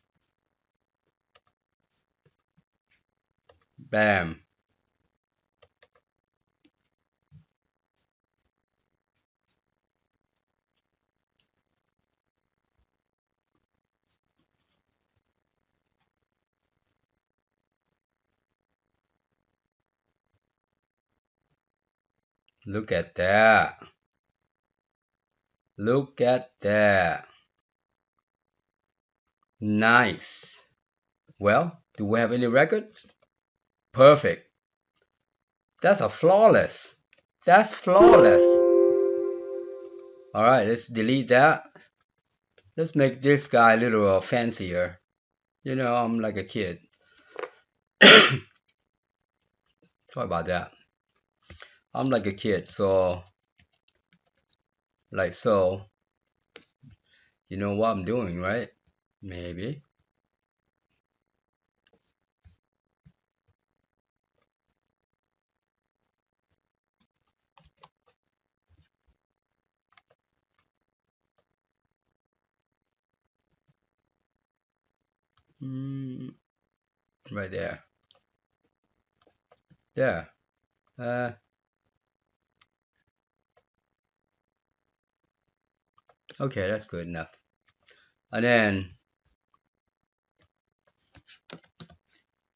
Bam. Look at that. Look at that. Nice. Well, do we have any records? Perfect. That's a flawless. That's flawless. Alright, let's delete that. Let's make this guy a little fancier. You know, I'm like a kid. Sorry about that. I'm like a kid, so like so. You know what I'm doing, right? Maybe. Right there. There. Okay, that's good enough. And then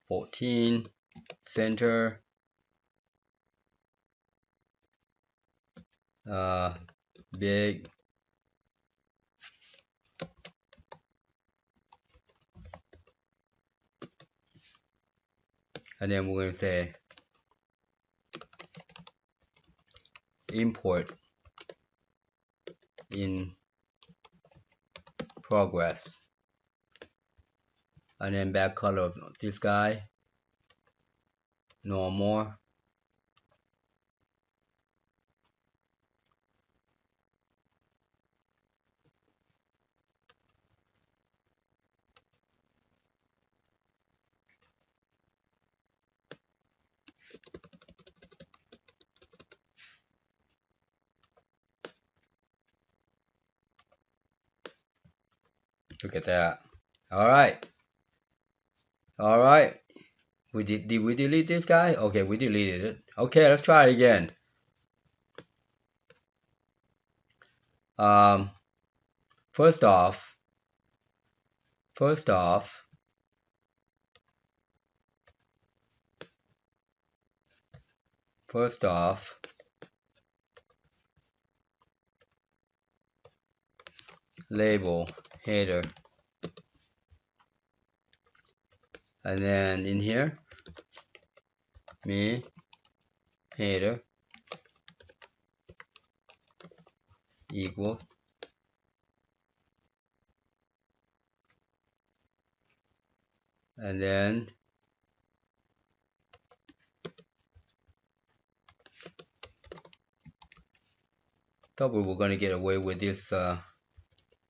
14 center big and then we're going to say import in progress, and then back color of this guy no more. Look at that. All right. Did we delete this guy? Okay, we deleted it. Okay, let's try it again. First off, First off, label header, and then in here, me header equals and then thought we were going to get away with this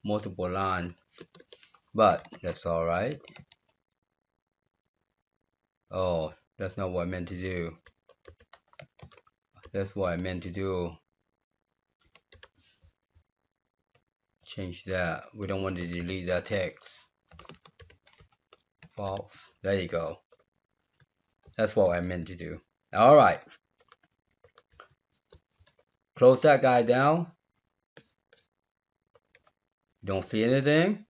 multiple line, but that's all right. Oh, that's not what I meant to do. That's what I meant to do. Change that. We don't want to delete that text. False. There you go. That's what I meant to do. All right. Close that guy down. Don't see anything.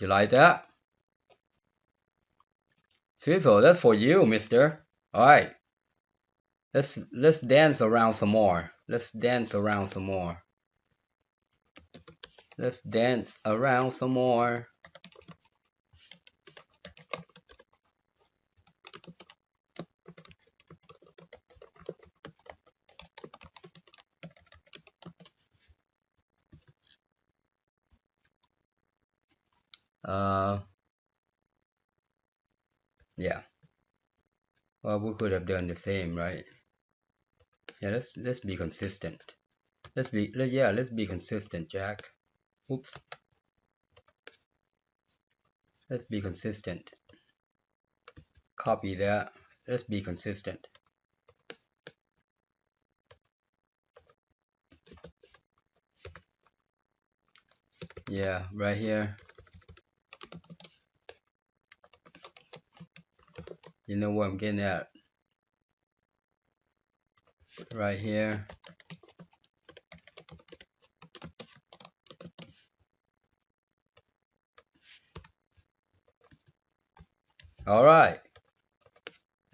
You like that? Cecil, that's for you, mister. All right. Let's dance around some more. Let's dance around some more. Let's dance around some more. Yeah. Well, we could have done the same, right? Yeah, let's be consistent. Let's be consistent, Jack. Oops. Let's be consistent. Copy that. Let's be consistent. Yeah, right here. You know what I'm getting at. Right here. All right.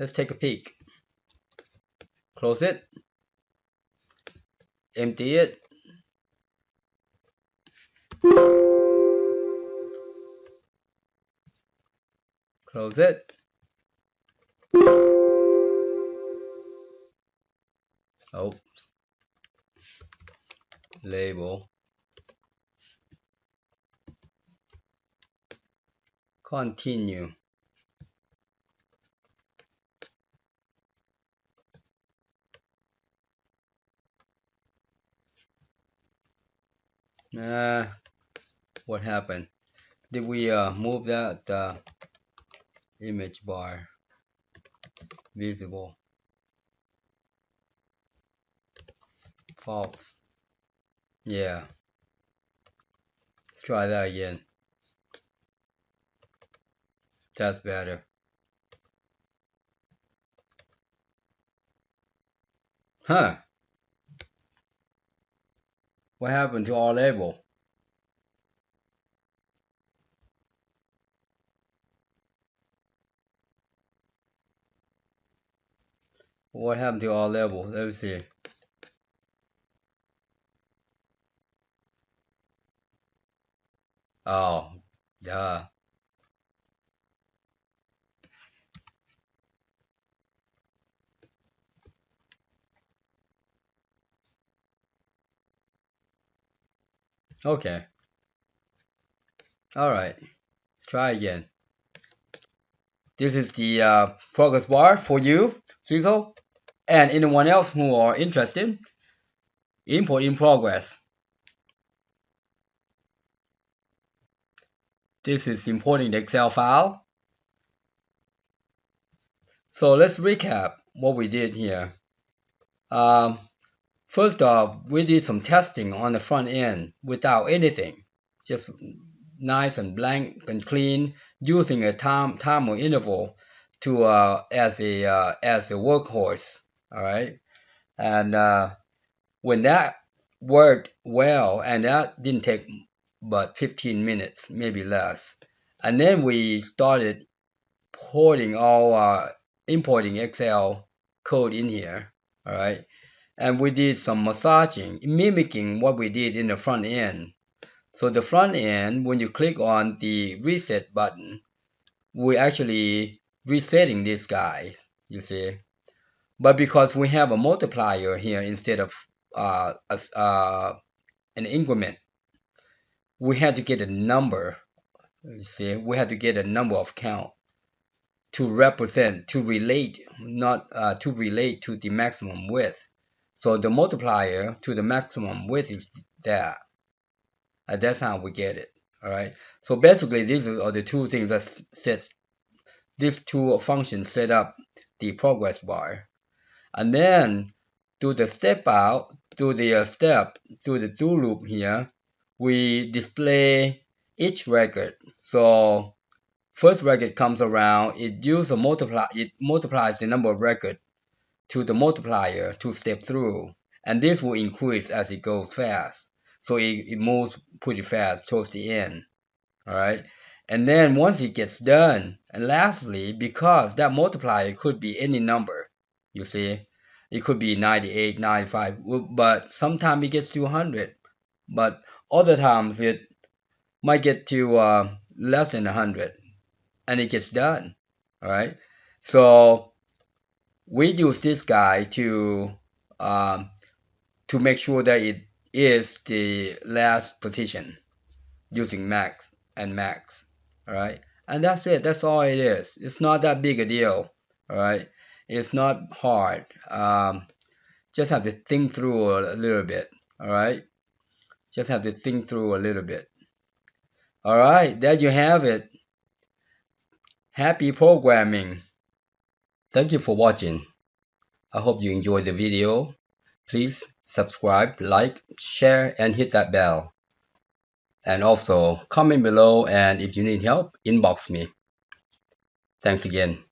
Let's take a peek. Close it. Empty it. Close it. Oops. Label. Continue. What happened? Did we move that image bar visible? False. Yeah. Let's try that again. That's better. Huh. What happened to our label? What happened to our label? Let me see. Oh, duh. Okay. All right. Let's try again. This is the progress bar for you, Cecil, and anyone else who are interested. Import in progress. This is importing the Excel file. So let's recap what we did here. First off, we did some testing on the front end without anything, just nice and blank and clean, using a timer interval to as a workhorse. All right, and when that worked well, and that didn't take but 15 minutes, maybe less, and then we started importing Excel code in here. All right, and we did some massaging, mimicking what we did in the front end. So the front end, when you click on the reset button, we're actually resetting this guy, you see. But because we have a multiplier here instead of an increment, we had to get a number. You see, we had to get a number of count to represent, to relate, not to relate to the maximum width. So the multiplier to the maximum width is there. And that's how we get it. All right. So basically, these are the two things that sets these two functions set up the progress bar. And then do the step out, do the do the do loop here, we display each record. So first record comes around, it multiplies the number of records to the multiplier to step through, and this will increase as it goes fast. So it moves pretty fast towards the end. All right. And then once it gets done, and lastly, because that multiplier could be any number, you see, it could be 98, 95, but sometimes it gets to 100, but other times it might get to less than 100, and it gets done. All right. So we use this guy to make sure that it is the last position using max and max. All right, and that's it. That's all it is. It's not that big a deal. All right, it's not hard. Just have to think through a little bit. All right, just have to think through a little bit. All right, there you have it. Happy programming. Thank you for watching. I hope you enjoyed the video. Please subscribe, like, share, and hit that bell. And also comment below, and if you need help, inbox me. Thanks again.